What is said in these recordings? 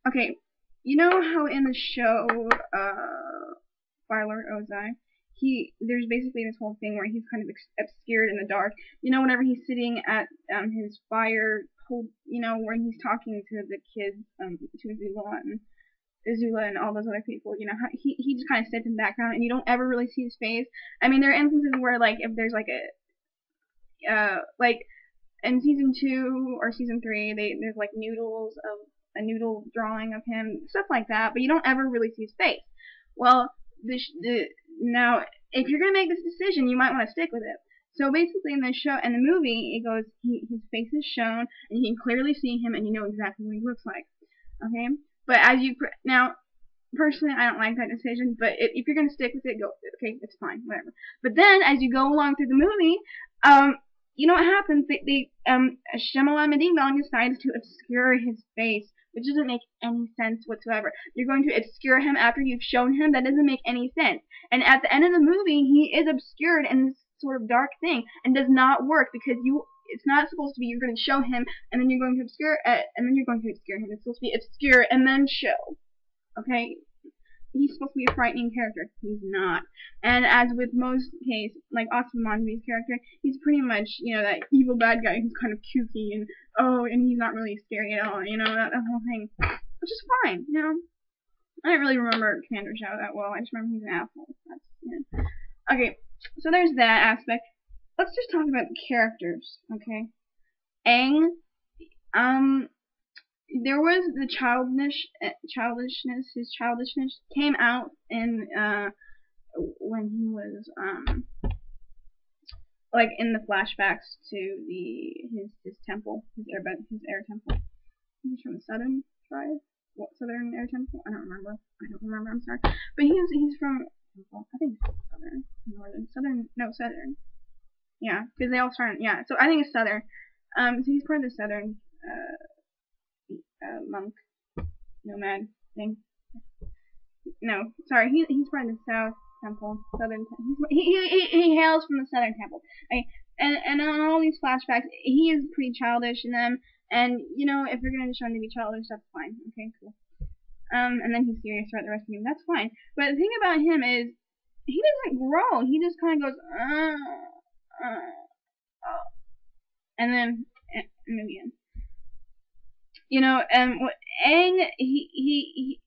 Okay, you know how in the show, Firelord Ozai, there's basically this whole thing where he's kind of obscured in the dark. You know, whenever he's sitting at his fire, you know, when he's talking to the kids, to Azula and all those other people, you know, he just kind of sits in the background and you don't ever really see his face. I mean, there are instances where, like, if there's like like in season 2 or season 3, there's like noodles of a noodle drawing of him, stuff like that, but you don't ever really see his face. Well, now, if you're gonna make this decision, you might want to stick with it. So basically, in the show and the movie, it goes his face is shown, and you can clearly see him, and you know exactly what he looks like. Okay, but as you now, personally, I don't like that decision. But if you're gonna stick with it, go with it. Okay, it's fine, whatever. But then, as you go along through the movie, you know what happens? Shyamalan Ding Dong decides to obscure his face, which doesn't make any sense whatsoever. You're going to obscure him after you've shown him? That doesn't make any sense. And at the end of the movie, he is obscured in this sort of dark thing, and does not work because it's not supposed to be you're going to show him and then you're going to obscure and then you're going to obscure him. It's supposed to be obscure and then show. Okay? He's supposed to be a frightening character. He's not. And as with most cases, like Austin Monby's character, he's pretty much, you know, that evil bad guy who's kind of kooky and and he's not really scary at all, you know, that whole thing. Which is fine, you know. I don't really remember Commander Shadow that well. I just remember he's an asshole. Okay, so there's that aspect. Let's just talk about the characters, okay? Aang, there was the childishness. His childishness came out in when he was like in the flashbacks to his temple, his air temple. He's from the Southern tribe. What Southern Air Temple? I don't remember. I'm sorry. But he's from. I think it's Southern, Southern. Yeah, because they all start. Yeah, so I think it's Southern. So he's part of the Southern monk nomad thing. No, sorry, he's part of the South Temple, Southern. He hails from the Southern Temple. And on all these flashbacks, he is pretty childish in them. And you know, if you're gonna show him to be childish, that's fine. Okay, cool. And then he's serious throughout the rest of the movie. That's fine. But the thing about him is, he doesn't grow. He just kind of goes, and then movie ends. You know, and Aang, he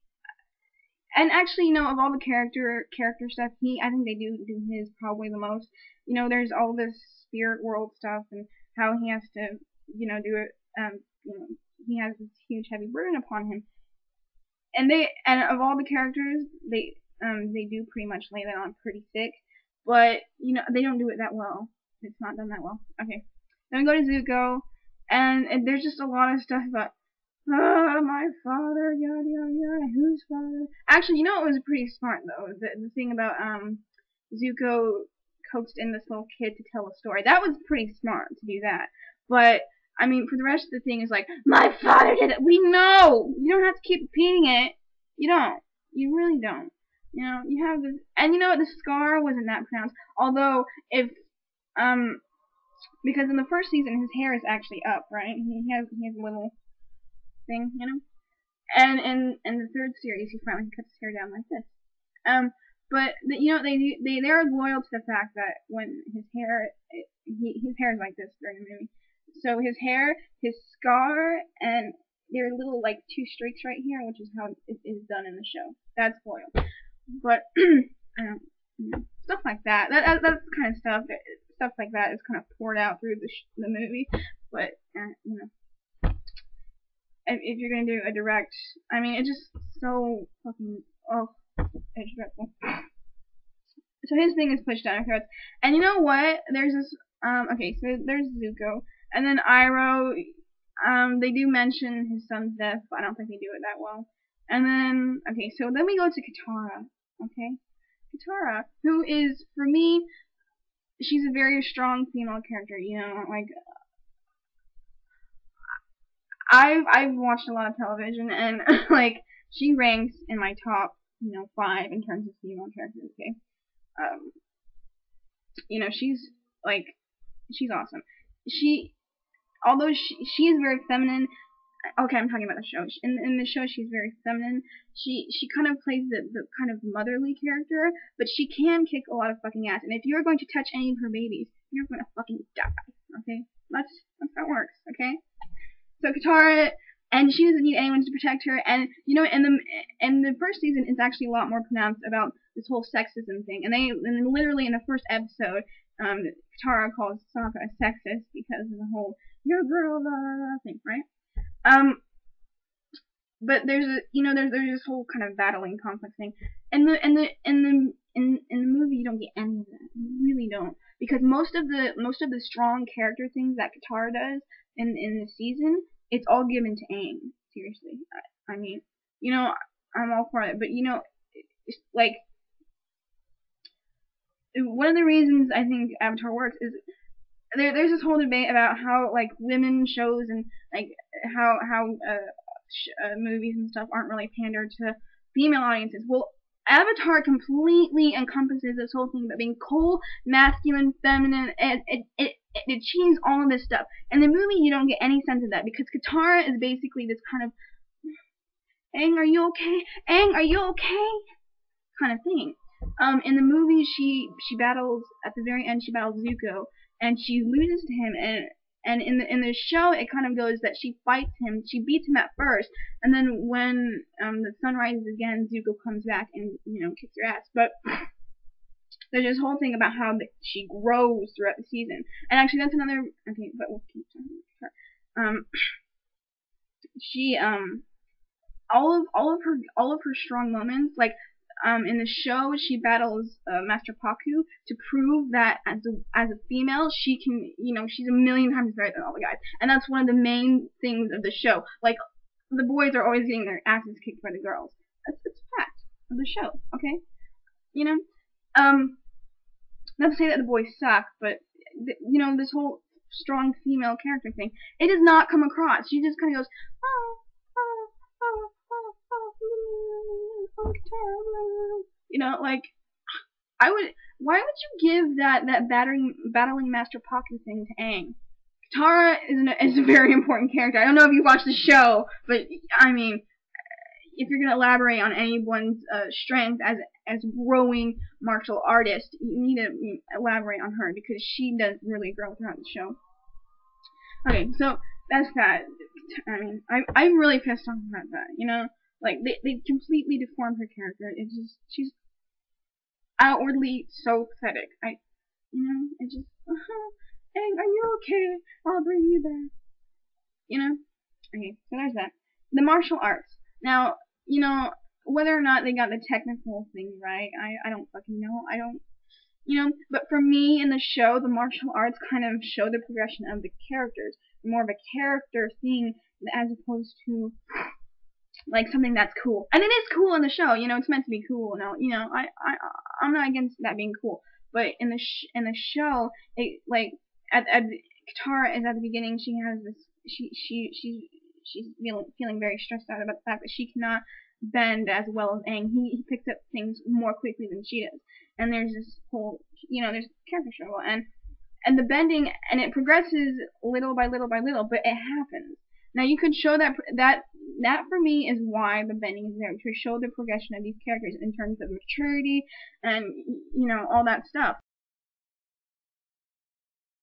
and actually, you know, of all the character stuff, I think they do his probably the most. You know, there's all this spirit world stuff and how he has to, you know, do it. You know, he has this huge heavy burden upon him. And of all the characters, they do pretty much lay that on pretty thick, but you know, they don't do it that well. It's not done that well. Okay, then we go to Zuko, and there's just a lot of stuff about my father, yada yada yada. Whose father? Actually, you know, it was pretty smart though. The thing about Zuko coaxed in this little kid to tell a story. That was pretty smart to do that. But I mean, for the rest of the thing is like, my father did it. We know. You don't have to keep repeating it. You don't. You really don't. You know, you have this, and you know, the scar wasn't that pronounced. Although, because in the first season his hair is actually up, right? He has a little thing, you know. And in the third series, he finally cuts his hair down like this. But you know, they're loyal to the fact that when his hair is like this during the movie. So his hair, his scar, and there are little like 2 streaks right here, which is how it is done in the show. That's loyal. But stuff like that. That's kind of stuff. Stuff like that is kind of poured out through the movie. But you know, if you're gonna do a direct, I mean, it's just so fucking it's dreadful. So his thing is pushed down our throats. And you know what? There's this okay, so there's Zuko. And then Iroh, they do mention his son's death, but I don't think they do it that well. And then, okay, so then we go to Katara, okay? Katara, who is, for me, she's a very strong female character, you know, like, I've watched a lot of television, and, like, she ranks in my top, you know, 5 in terms of female characters, okay? You know, she's awesome. Although she is very feminine, Okay, I'm talking about the show. In the show, she's very feminine. She kind of plays the kind of motherly character, but she can kick a lot of fucking ass. And if you're going to touch any of her babies, you're gonna fucking die. Okay, that's how it works. Okay, so Katara, and she doesn't need anyone to protect her. And you know, in the first season, it's actually a lot more pronounced about this whole sexism thing. And literally in the first episode, Katara calls Sokka a sexist because of the whole "you're a girl" thing, right? Um, but there's a there's this whole kind of battling conflict thing. In the movie you don't get any of that. You really don't. Because most of the strong character things that Katara does in the season, it's all given to Aang. Seriously. I mean, I'm all for it, but like one of the reasons I think Avatar works is there's this whole debate about how like women shows and like how movies and stuff aren't really pandered to female audiences. Well, Avatar completely encompasses this whole thing about being cold, masculine, feminine, and it achieves all of this stuff. In the movie, you don't get any sense of that because Katara is basically this kind of Aang, are you okay? Aang, are you okay? Kind of thing. In the movie, she battles at the very end. She battles Zuko, and she loses to him. And in the show, it kind of goes that she fights him. She beats him at first, and then when the sun rises again, Zuko comes back and kicks her ass. But there's this whole thing about how she grows throughout the season. And actually, that's another. Okay, but we'll keep talking about her. She all of her strong moments, like in the show she battles Master Paku to prove that as a female she can, she's a million times better than all the guys, and that's one of the main things of the show. Like the boys are always getting their asses kicked by the girls. That's a fact of the show. Okay, not to say that the boys suck, but this whole strong female character thing, it does not come across. She just kind of goes, oh, oh, oh, oh, oh, oh, like why would you give that battling Master Paku thing to Aang? Katara is a very important character. I don't know if you watched the show, but I mean, if you're gonna elaborate on anyone's strength as growing martial artist, you need to elaborate on her because she does really grow throughout the show. Okay, so that's that. I mean, I'm really pissed off about that. Like they completely deformed her character. It's just she's outwardly so pathetic. It just Aang, are you okay? I'll bring you back. Okay, so there's that. The martial arts. Now, whether or not they got the technical thing right, I don't fucking know. I don't, but for me in the show, the martial arts kind of show the progression of the characters, more of a character thing as opposed to like something that's cool. And it is cool in the show, it's meant to be cool. Now, I'm not against that being cool, but in the show, it like at Katara is at the beginning. She has this. She's feeling very stressed out about the fact that she cannot bend as well as Aang. He picks up things more quickly than she does. And there's this whole, there's character struggle and the bending, and it progresses little by little by little, but it happens. Now you could show that for me is why the bending is there, to show the progression of these characters in terms of maturity and all that stuff.